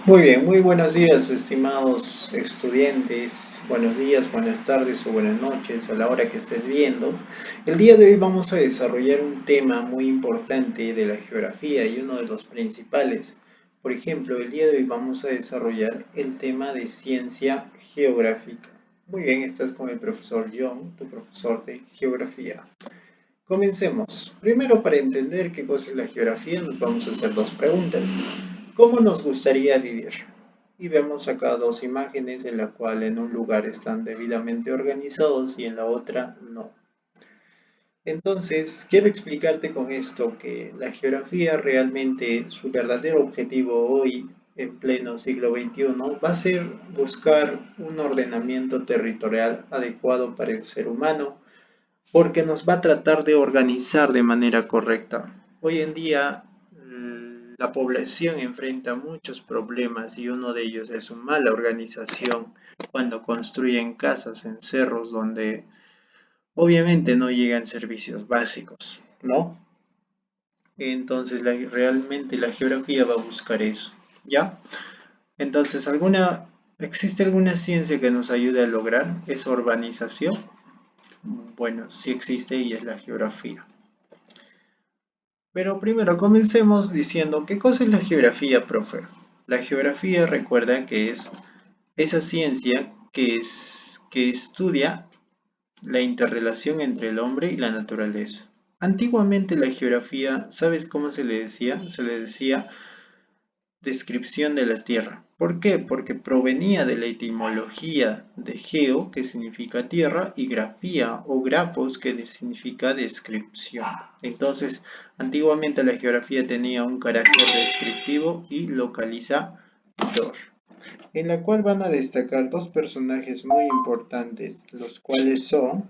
Muy bien, muy buenos días, estimados estudiantes. Buenos días, buenas tardes o buenas noches a la hora que estés viendo. El día de hoy vamos a desarrollar un tema muy importante de la geografía y uno de los principales. Por ejemplo, el día de hoy vamos a desarrollar el tema de ciencia geográfica. Muy bien, estás con el profesor John, tu profesor de geografía. Comencemos. Primero, para entender qué cosa es la geografía, nos vamos a hacer dos preguntas. ¿Cómo nos gustaría vivir? Y vemos acá dos imágenes en la cual en un lugar están debidamente organizados y en la otra no. Entonces, quiero explicarte con esto que la geografía realmente, su verdadero objetivo hoy, en pleno siglo XXI, va a ser buscar un ordenamiento territorial adecuado para el ser humano porque nos va a tratar de organizar de manera correcta. Hoy en día la población enfrenta muchos problemas y uno de ellos es una mala organización cuando construyen casas en cerros donde obviamente no llegan servicios básicos, ¿no? Entonces realmente la geografía va a buscar eso, ¿ya? Entonces, ¿existe alguna ciencia que nos ayude a lograr esa urbanización? Bueno, sí existe y es la geografía. Pero primero comencemos diciendo qué cosa es la geografía, profe. La geografía recuerda que es esa ciencia que estudia la interrelación entre el hombre y la naturaleza. Antiguamente la geografía, ¿sabes cómo se le decía? Se le decía descripción de la Tierra. ¿Por qué? Porque provenía de la etimología de geo, que significa tierra, y grafía o grafos, que significa descripción. Entonces, antiguamente la geografía tenía un carácter descriptivo y localizador, en la cual van a destacar dos personajes muy importantes, los cuales son,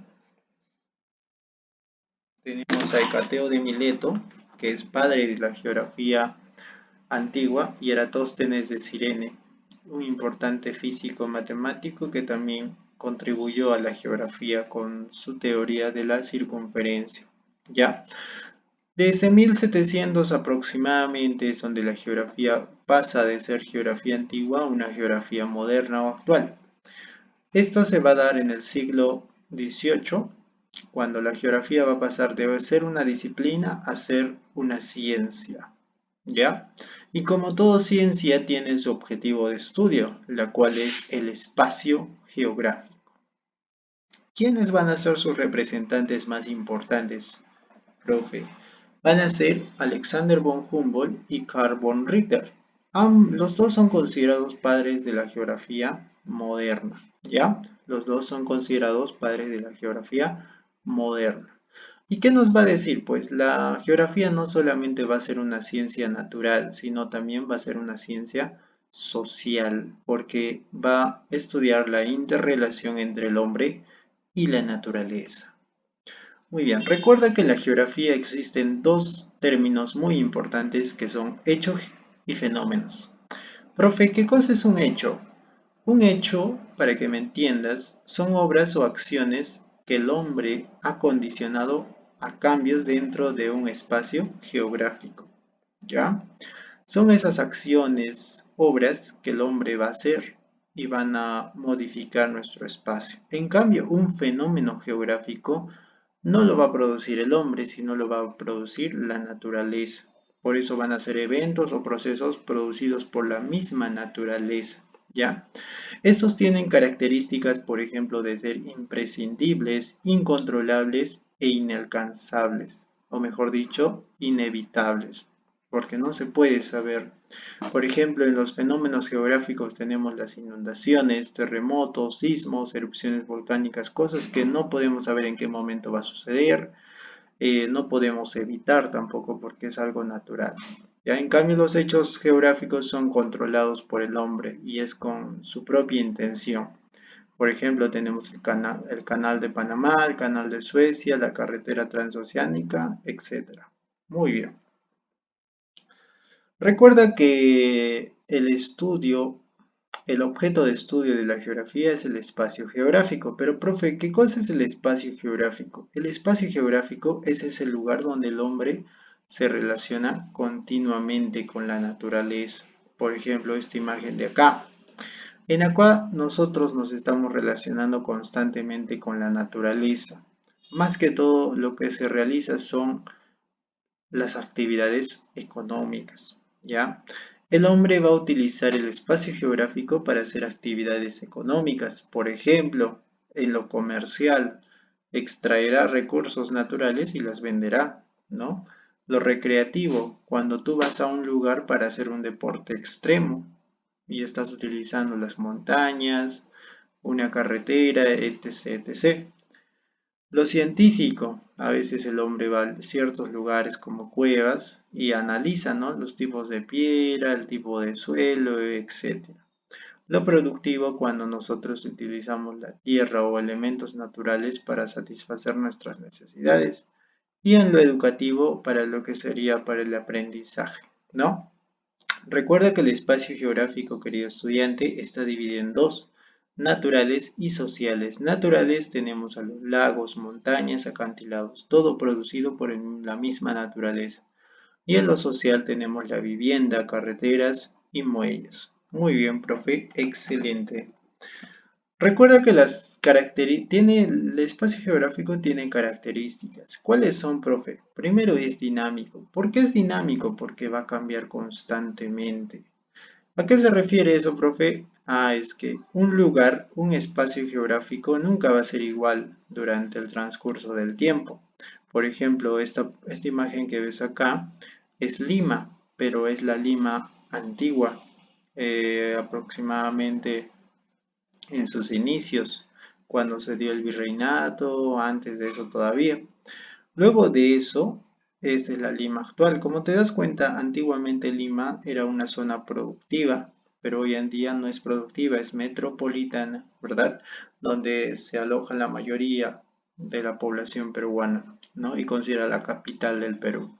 tenemos a Hecateo de Mileto, que es padre de la geografía antigua, y Eratóstenes de Cirene, un importante físico matemático que también contribuyó a la geografía con su teoría de la circunferencia. ¿Ya? Desde 1700 aproximadamente es donde la geografía pasa de ser geografía antigua a una geografía moderna o actual. Esto se va a dar en el siglo XVIII, cuando la geografía va a pasar de ser una disciplina a ser una ciencia. ¿Ya? Y como toda ciencia tiene su objetivo de estudio, la cual es el espacio geográfico. ¿Quiénes van a ser sus representantes más importantes, profe? Van a ser Alexander von Humboldt y Carl von Ritter. Los dos son considerados padres de la geografía moderna, ¿ya? Los dos son considerados padres de la geografía moderna. ¿Y qué nos va a decir? Pues la geografía no solamente va a ser una ciencia natural, sino también va a ser una ciencia social, porque va a estudiar la interrelación entre el hombre y la naturaleza. Muy bien, recuerda que en la geografía existen dos términos muy importantes que son hechos y fenómenos. Profe, ¿qué cosa es un hecho? Un hecho, para que me entiendas, son obras o acciones que el hombre ha condicionado a cambios dentro de un espacio geográfico. ¿Ya? Son esas acciones, obras que el hombre va a hacer y van a modificar nuestro espacio. En cambio, un fenómeno geográfico no lo va a producir el hombre, sino lo va a producir la naturaleza. Por eso van a ser eventos o procesos producidos por la misma naturaleza. ¿Ya? Estos tienen características, por ejemplo, de ser imprescindibles, incontrolables e inalcanzables, o mejor dicho, inevitables, porque no se puede saber. Por ejemplo, en los fenómenos geográficos tenemos las inundaciones, terremotos, sismos, erupciones volcánicas, cosas que no podemos saber en qué momento va a suceder, no podemos evitar tampoco porque es algo natural. Ya en cambio los hechos geográficos son controlados por el hombre y es con su propia intención. Por ejemplo, tenemos el canal de Panamá, el canal de Suecia, la carretera transoceánica, etc. Muy bien. Recuerda que el objeto de estudio de la geografía es el espacio geográfico. Pero, profe, ¿qué cosa es el espacio geográfico? El espacio geográfico es ese lugar donde el hombre se relaciona continuamente con la naturaleza. Por ejemplo, esta imagen de acá, en la cual nosotros nos estamos relacionando constantemente con la naturaleza. Más que todo, lo que se realiza son las actividades económicas, ¿ya? El hombre va a utilizar el espacio geográfico para hacer actividades económicas, por ejemplo, en lo comercial, extraerá recursos naturales y las venderá, ¿no? Lo recreativo, cuando tú vas a un lugar para hacer un deporte extremo y estás utilizando las montañas, una carretera, etc, etc. Lo científico, a veces el hombre va a ciertos lugares como cuevas y analiza, ¿no?, los tipos de piedra, el tipo de suelo, etc. Lo productivo, cuando nosotros utilizamos la tierra o elementos naturales para satisfacer nuestras necesidades. Y en lo educativo, para lo que sería para el aprendizaje, ¿no? Recuerda que el espacio geográfico, querido estudiante, está dividido en dos: naturales y sociales. Naturales tenemos a los lagos, montañas, acantilados, todo producido por la misma naturaleza. Y en lo social tenemos la vivienda, carreteras y muelles. Muy bien, profe, excelente. Recuerda que el espacio geográfico tiene características. ¿Cuáles son, profe? Primero, es dinámico. ¿Por qué es dinámico? Porque va a cambiar constantemente. ¿A qué se refiere eso, profe? Es que un lugar, un espacio geográfico nunca va a ser igual durante el transcurso del tiempo. Por ejemplo, esta imagen que ves acá es Lima, pero es la Lima antigua, aproximadamente en sus inicios, cuando se dio el virreinato, antes de eso todavía. Luego de eso, esta es la Lima actual. Como te das cuenta, antiguamente Lima era una zona productiva, pero hoy en día no es productiva, es metropolitana, ¿verdad? Donde se aloja la mayoría de la población peruana, ¿no? Y considera la capital del Perú.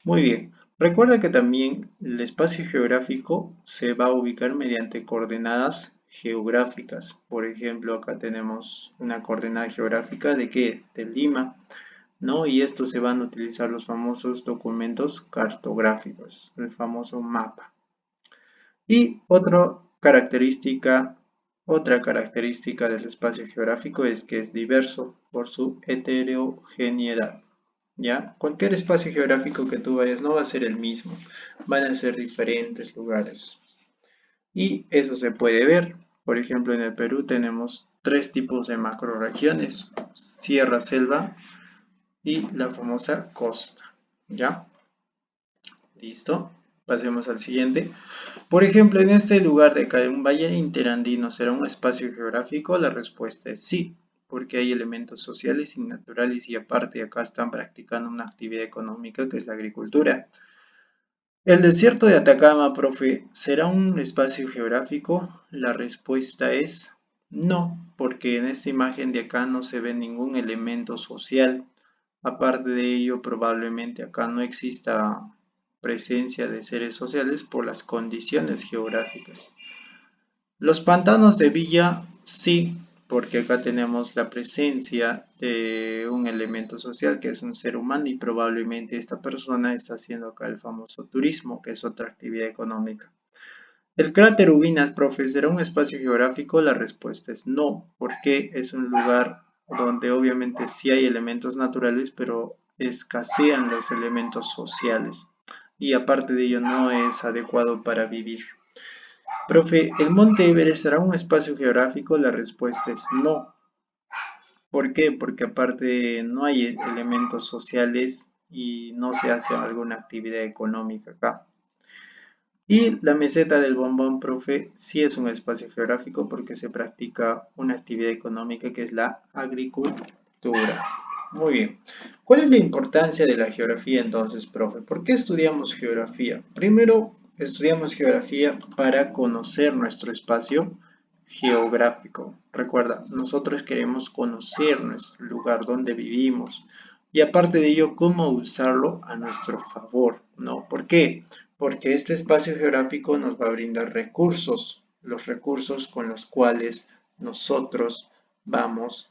Muy bien. Recuerda que también el espacio geográfico se va a ubicar mediante coordenadas geográficas. Por ejemplo, acá tenemos una coordenada geográfica de ¿qué? De Lima, ¿no? Y estos se van a utilizar los famosos documentos cartográficos, el famoso mapa. Y otra característica del espacio geográfico es que es diverso por su heterogeneidad. ¿Ya? Cualquier espacio geográfico que tú vayas no va a ser el mismo, van a ser diferentes lugares. Y eso se puede ver. Por ejemplo, en el Perú tenemos tres tipos de macroregiones: sierra, selva y la famosa costa. ¿Ya? Listo. Pasemos al siguiente. Por ejemplo, en este lugar de acá, un valle interandino, ¿será un espacio geográfico? La respuesta es sí, porque hay elementos sociales y naturales y aparte acá están practicando una actividad económica que es la agricultura. ¿El desierto de Atacama, profe, será un espacio geográfico? La respuesta es no, porque en esta imagen de acá no se ve ningún elemento social. Aparte de ello, probablemente acá no exista presencia de seres sociales por las condiciones geográficas. Los pantanos de Villa, sí, porque acá tenemos la presencia de un elemento social que es un ser humano y probablemente esta persona está haciendo acá el famoso turismo, que es otra actividad económica. ¿El cráter Ubinas, profe, será un espacio geográfico? La respuesta es no, porque es un lugar donde obviamente sí hay elementos naturales, pero escasean los elementos sociales. Y aparte de ello no es adecuado para vivir. Profe, ¿el monte Everest será un espacio geográfico? La respuesta es no. ¿Por qué? Porque aparte no hay elementos sociales y no se hace alguna actividad económica acá. Y la meseta del Bombón, profe, sí es un espacio geográfico porque se practica una actividad económica que es la agricultura. Muy bien. ¿Cuál es la importancia de la geografía entonces, profe? ¿Por qué estudiamos geografía? Primero, estudiamos geografía para conocer nuestro espacio geográfico. Recuerda, nosotros queremos conocer nuestro lugar donde vivimos y aparte de ello, cómo usarlo a nuestro favor, ¿no? ¿Por qué? Porque este espacio geográfico nos va a brindar recursos, los recursos con los cuales nosotros vamos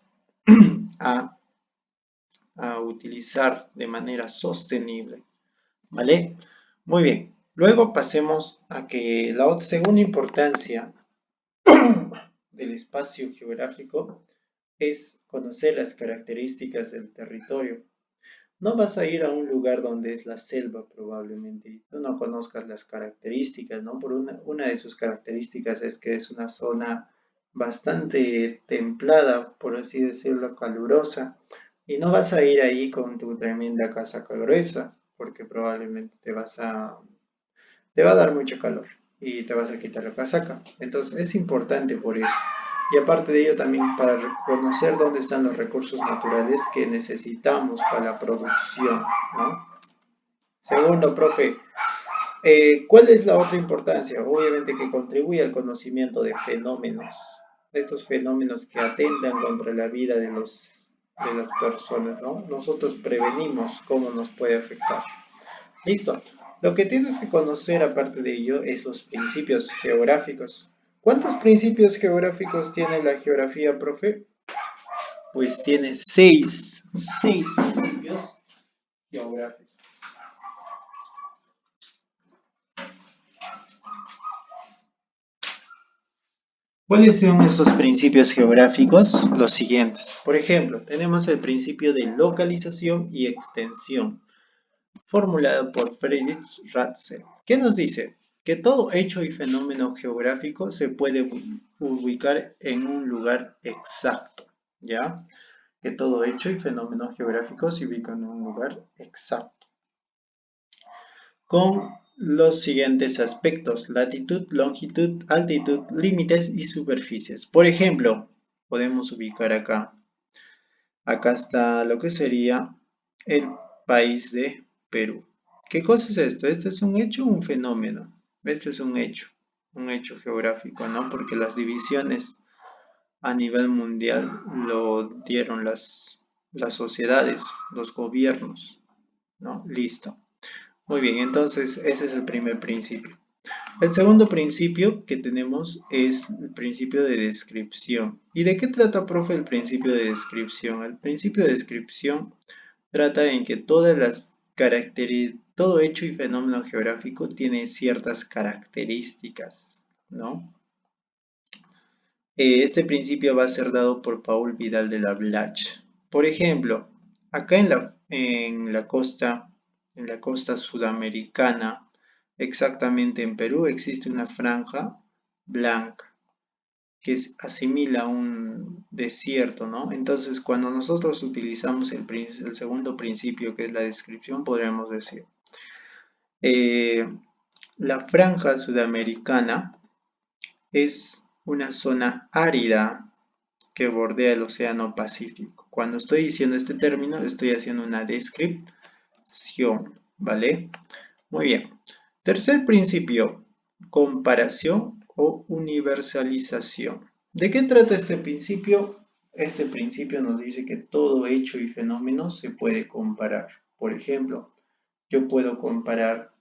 a, a utilizar de manera sostenible, ¿vale? Muy bien. Luego pasemos a que la segunda importancia del espacio geográfico es conocer las características del territorio. No vas a ir a un lugar donde es la selva probablemente y tú no conozcas las características, ¿no? Por una de sus características es que es una zona bastante templada, por así decirlo, calurosa, y no vas a ir ahí con tu tremenda casaca gruesa, porque probablemente te va a dar mucho calor y te vas a quitar la casaca. Entonces es importante por eso. Y aparte de ello también para conocer dónde están los recursos naturales que necesitamos para la producción, ¿no? Segundo, profe, ¿cuál es la otra importancia? Obviamente que contribuye al conocimiento de fenómenos, de estos fenómenos que atentan contra la vida de las personas, ¿no? Nosotros prevenimos cómo nos puede afectar. Listo. Lo que tienes que conocer aparte de ello es los principios geográficos. ¿Cuántos principios geográficos tiene la geografía, profe? Pues tiene seis principios geográficos. ¿Cuáles son estos principios geográficos? Los siguientes. Por ejemplo, tenemos el principio de localización y extensión, formulado por Friedrich Ratzel. ¿Qué nos dice? Que todo hecho y fenómeno geográfico se puede ubicar en un lugar exacto, ¿ya? Que todo hecho y fenómeno geográfico se ubica en un lugar exacto. Con los siguientes aspectos: latitud, longitud, altitud, límites y superficies. Por ejemplo, podemos ubicar acá está lo que sería el país de Perú. ¿Qué cosa es esto? ¿Este es un hecho o un fenómeno? Este es un hecho geográfico, ¿no? Porque las divisiones a nivel mundial lo dieron las sociedades, los gobiernos, ¿no? Listo. Muy bien, entonces ese es el primer principio. El segundo principio que tenemos es el principio de descripción. ¿Y de qué trata, profe, el principio de descripción? El principio de descripción trata en que todo hecho y fenómeno geográfico tiene ciertas características, ¿no? Este principio va a ser dado por Paul Vidal de la Blache. Por ejemplo, acá en la costa sudamericana, exactamente en Perú, existe una franja blanca que asimila a un desierto, ¿no? Entonces, cuando nosotros utilizamos el segundo principio, que es la descripción, podríamos decir, eh, la franja sudamericana es una zona árida que bordea el Océano Pacífico. Cuando estoy diciendo este término, estoy haciendo una descripción, ¿vale? Muy bien. Tercer principio, comparación o universalización. ¿De qué trata este principio? Este principio nos dice que todo hecho y fenómeno se puede comparar. Por ejemplo, yo puedo comparar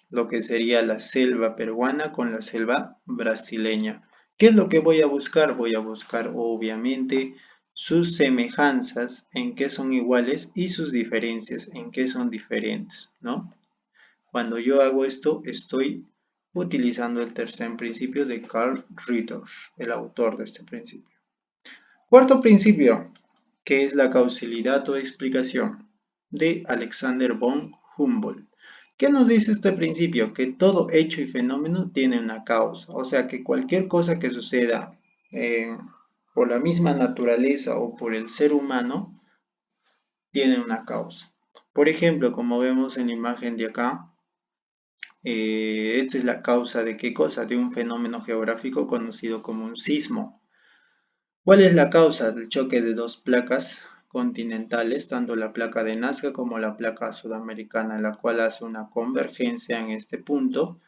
lo que sería la selva peruana con la selva brasileña. ¿Qué es lo que voy a buscar? Voy a buscar obviamente sus semejanzas en qué son iguales y sus diferencias en qué son diferentes, ¿no? Cuando yo hago esto, estoy utilizando el tercer principio de Carl Ritter, el autor de este principio. Cuarto principio, que es la causalidad o explicación, de Alexander von Humboldt. ¿Qué nos dice este principio? Que todo hecho y fenómeno tiene una causa, o sea que cualquier cosa que suceda por la misma naturaleza o por el ser humano tiene una causa. Por ejemplo, como vemos en la imagen de acá, esta es la causa de qué cosa, de un fenómeno geográfico conocido como un sismo. ¿Cuál es la causa del choque de dos placas continentales, tanto la placa de Nazca como la placa sudamericana, la cual hace una convergencia en este punto,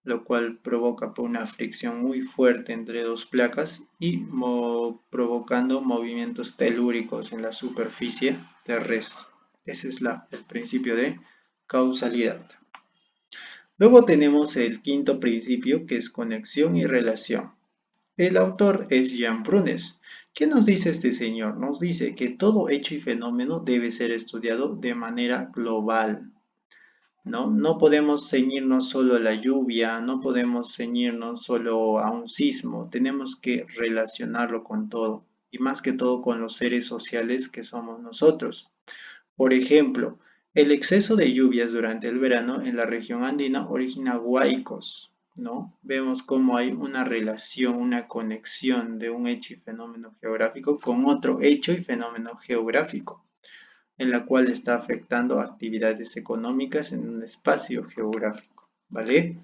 lo cual provoca una fricción muy fuerte entre dos placas y provocando movimientos telúricos en la superficie terrestre? Ese es el principio de causalidad. Luego tenemos el quinto principio, que es conexión y relación. El autor es Jean Brunes. ¿Qué nos dice este señor? Nos dice que todo hecho y fenómeno debe ser estudiado de manera global. ¿no? No podemos ceñirnos solo a la lluvia, no podemos ceñirnos solo a un sismo, tenemos que relacionarlo con todo y más que todo con los seres sociales que somos nosotros. Por ejemplo, el exceso de lluvias durante el verano en la región andina origina huaicos, ¿no? Vemos cómo hay una relación, una conexión de un hecho y fenómeno geográfico con otro hecho y fenómeno geográfico, en la cual está afectando actividades económicas en un espacio geográfico, ¿vale?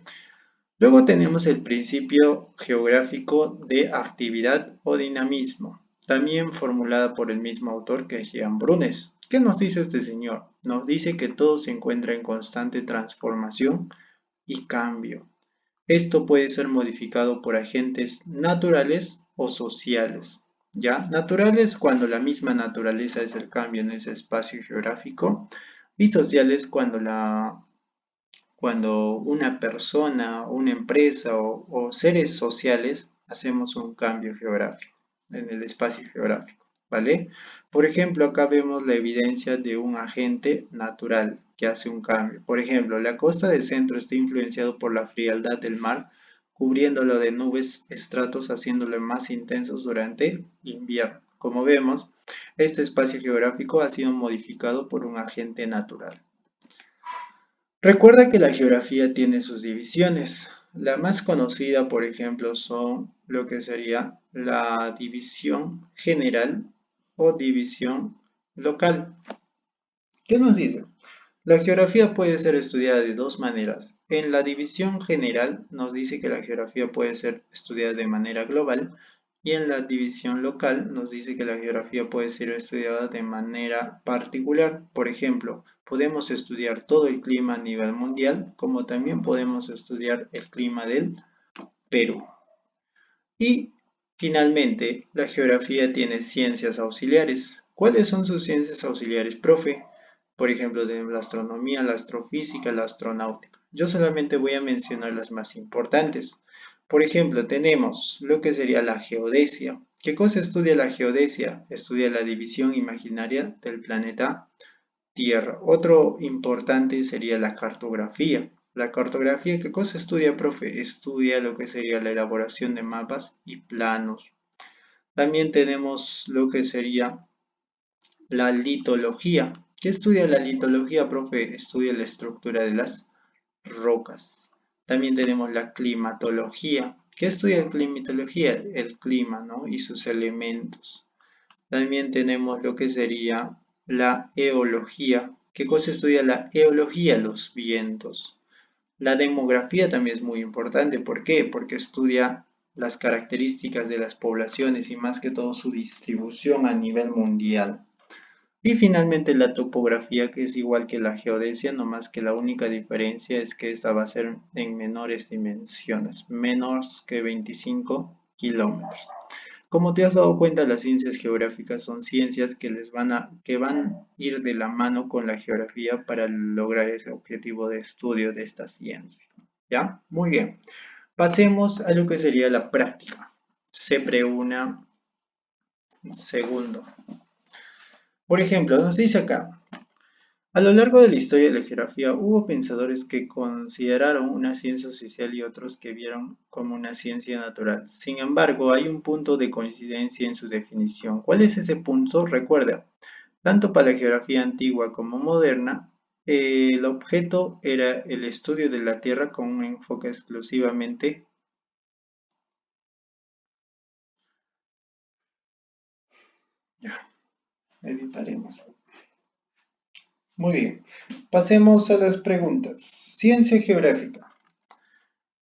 Luego tenemos el principio geográfico de actividad o dinamismo, también formulada por el mismo autor que es Jean Brunes. ¿Qué nos dice este señor? Nos dice que todo se encuentra en constante transformación y cambio. Esto puede ser modificado por agentes naturales o sociales. ¿Ya? Naturales cuando la misma naturaleza es el cambio en ese espacio geográfico y sociales cuando una persona, una empresa o seres sociales hacemos un cambio geográfico en el espacio geográfico, ¿vale? Por ejemplo, acá vemos la evidencia de un agente natural que hace un cambio. Por ejemplo, la costa del centro está influenciado por la frialdad del mar, cubriéndolo de nubes, estratos, haciéndolo más intensos durante invierno. Como vemos, este espacio geográfico ha sido modificado por un agente natural. Recuerda que la geografía tiene sus divisiones. La más conocida, por ejemplo, son lo que sería la división general o división local. ¿Qué nos dice? La geografía puede ser estudiada de dos maneras. En la división general nos dice que la geografía puede ser estudiada de manera global y en la división local nos dice que la geografía puede ser estudiada de manera particular. Por ejemplo, podemos estudiar todo el clima a nivel mundial, como también podemos estudiar el clima del Perú. Y finalmente, la geografía tiene ciencias auxiliares. ¿Cuáles son sus ciencias auxiliares, profe? Por ejemplo, tenemos la astronomía, la astrofísica, la astronáutica. Yo solamente voy a mencionar las más importantes. Por ejemplo, tenemos lo que sería la geodesia. ¿Qué cosa estudia la geodesia? Estudia la división imaginaria del planeta Tierra. Otro importante sería la cartografía. La cartografía, ¿qué cosa estudia, profe? Estudia lo que sería la elaboración de mapas y planos. También tenemos lo que sería la litología. ¿Qué estudia la litología, profe? Estudia la estructura de las rocas. También tenemos la climatología. ¿Qué estudia la climatología? El clima, ¿no? Y sus elementos. También tenemos lo que sería la eología. ¿Qué cosa estudia la eología? Los vientos. La demografía también es muy importante. ¿Por qué? Porque estudia las características de las poblaciones y más que todo su distribución a nivel mundial. Y finalmente la topografía, que es igual que la geodesia, no más que la única diferencia es que esta va a ser en menores dimensiones, menos que 25 kilómetros. Como te has dado cuenta, las ciencias geográficas son ciencias que van a ir de la mano con la geografía para lograr ese objetivo de estudio de esta ciencia. ¿Ya? Muy bien. Pasemos a lo que sería la práctica. Se pregunta segundo. Por ejemplo, nos dice acá, a lo largo de la historia de la geografía hubo pensadores que consideraron una ciencia social y otros que vieron como una ciencia natural. Sin embargo, hay un punto de coincidencia en su definición. ¿Cuál es ese punto? Recuerda, tanto para la geografía antigua como moderna, el objeto era el estudio de la Tierra con un enfoque exclusivamente. Ya, editaremos. Muy bien, pasemos a las preguntas. Ciencia geográfica.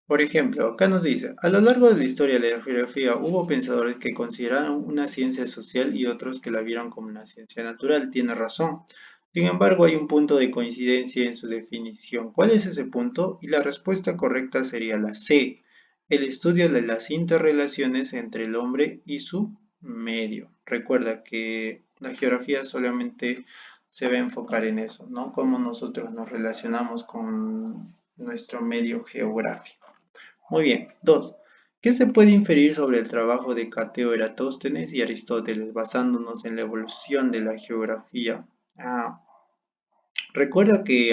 Por ejemplo, acá nos dice, a lo largo de la historia de la geografía hubo pensadores que consideraron una ciencia social y otros que la vieron como una ciencia natural. Tiene razón. Sin embargo, hay un punto de coincidencia en su definición. ¿Cuál es ese punto? Y la respuesta correcta sería la C, el estudio de las interrelaciones entre el hombre y su medio. Recuerda que la geografía solamente se va a enfocar en eso, ¿no? Cómo nosotros nos relacionamos con nuestro medio geográfico. Muy bien. 2. ¿Qué se puede inferir sobre el trabajo de Cateo, Eratóstenes y Aristóteles basándonos en la evolución de la geografía? Recuerda que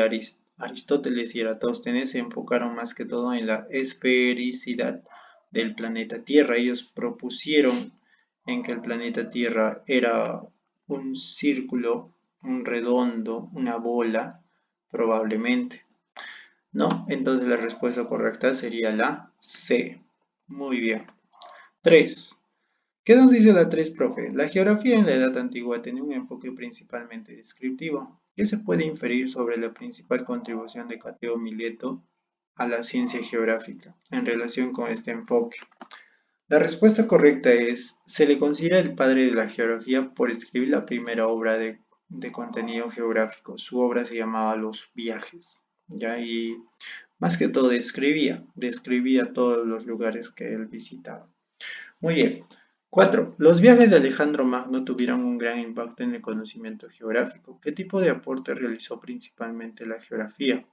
Aristóteles y Eratóstenes se enfocaron más que todo en la esfericidad del planeta Tierra. Ellos propusieron en que el planeta Tierra era un círculo, un redondo, una bola, probablemente. ¿No? Entonces la respuesta correcta sería la C. Muy bien. 3. ¿Qué nos dice la 3, profe? La geografía en la Edad Antigua tenía un enfoque principalmente descriptivo. ¿Qué se puede inferir sobre la principal contribución de Cateo Mileto a la ciencia geográfica en relación con este enfoque? La respuesta correcta es, se le considera el padre de la geografía por escribir la primera obra de contenido geográfico. Su obra se llamaba Los Viajes, ¿ya? Y más que todo describía todos los lugares que él visitaba. Muy bien. 4. Los viajes de Alejandro Magno tuvieron un gran impacto en el conocimiento geográfico. ¿Qué tipo de aporte realizó principalmente la geografía?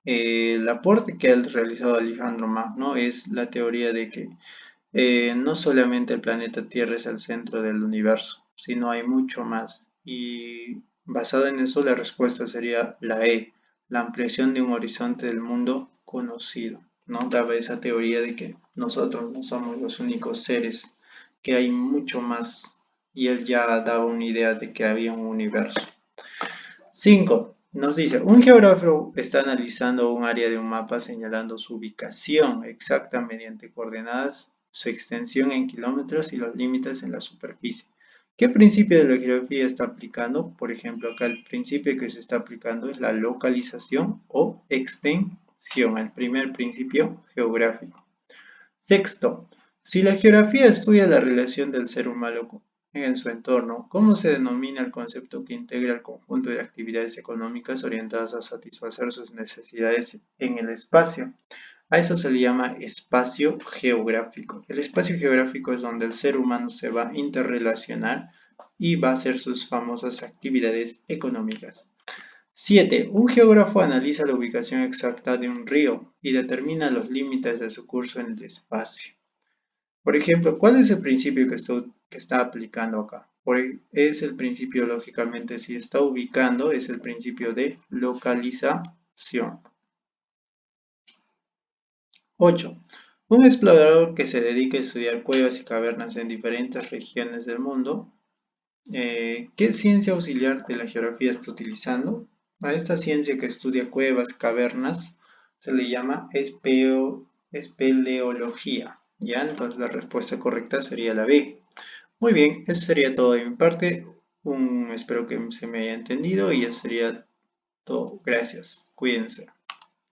El aporte que ha realizado Alejandro Magno es la teoría de que no solamente el planeta Tierra es el centro del universo, sino hay mucho más. Y basada en eso, la respuesta sería la E, la ampliación de un horizonte del mundo conocido, ¿no? Daba esa teoría de que nosotros no somos los únicos seres, que hay mucho más. Y él ya daba una idea de que había un universo. 5. Nos dice, un geógrafo está analizando un área de un mapa señalando su ubicación exacta mediante coordenadas, su extensión en kilómetros y los límites en la superficie. ¿Qué principio de la geografía está aplicando? Por ejemplo, acá el principio que se está aplicando es la localización o extensión, el primer principio geográfico. Sexto, si la geografía estudia la relación del ser humano en su entorno, ¿cómo se denomina el concepto que integra el conjunto de actividades económicas orientadas a satisfacer sus necesidades en el espacio? A eso se le llama espacio geográfico. El espacio geográfico es donde el ser humano se va a interrelacionar y va a hacer sus famosas actividades económicas. 7. Un geógrafo analiza la ubicación exacta de un río y determina los límites de su curso en el espacio. Por ejemplo, ¿cuál es el principio que está aplicando acá? Es el principio, lógicamente, si está ubicando, es el principio de localización. 8. Un explorador que se dedica a estudiar cuevas y cavernas en diferentes regiones del mundo, ¿qué ciencia auxiliar de la geografía está utilizando? A esta ciencia que estudia cuevas, cavernas, se le llama espeleología. ¿Ya? Entonces la respuesta correcta sería la B. Muy bien, eso sería todo de mi parte. Espero que se me haya entendido y eso sería todo. Gracias. Cuídense.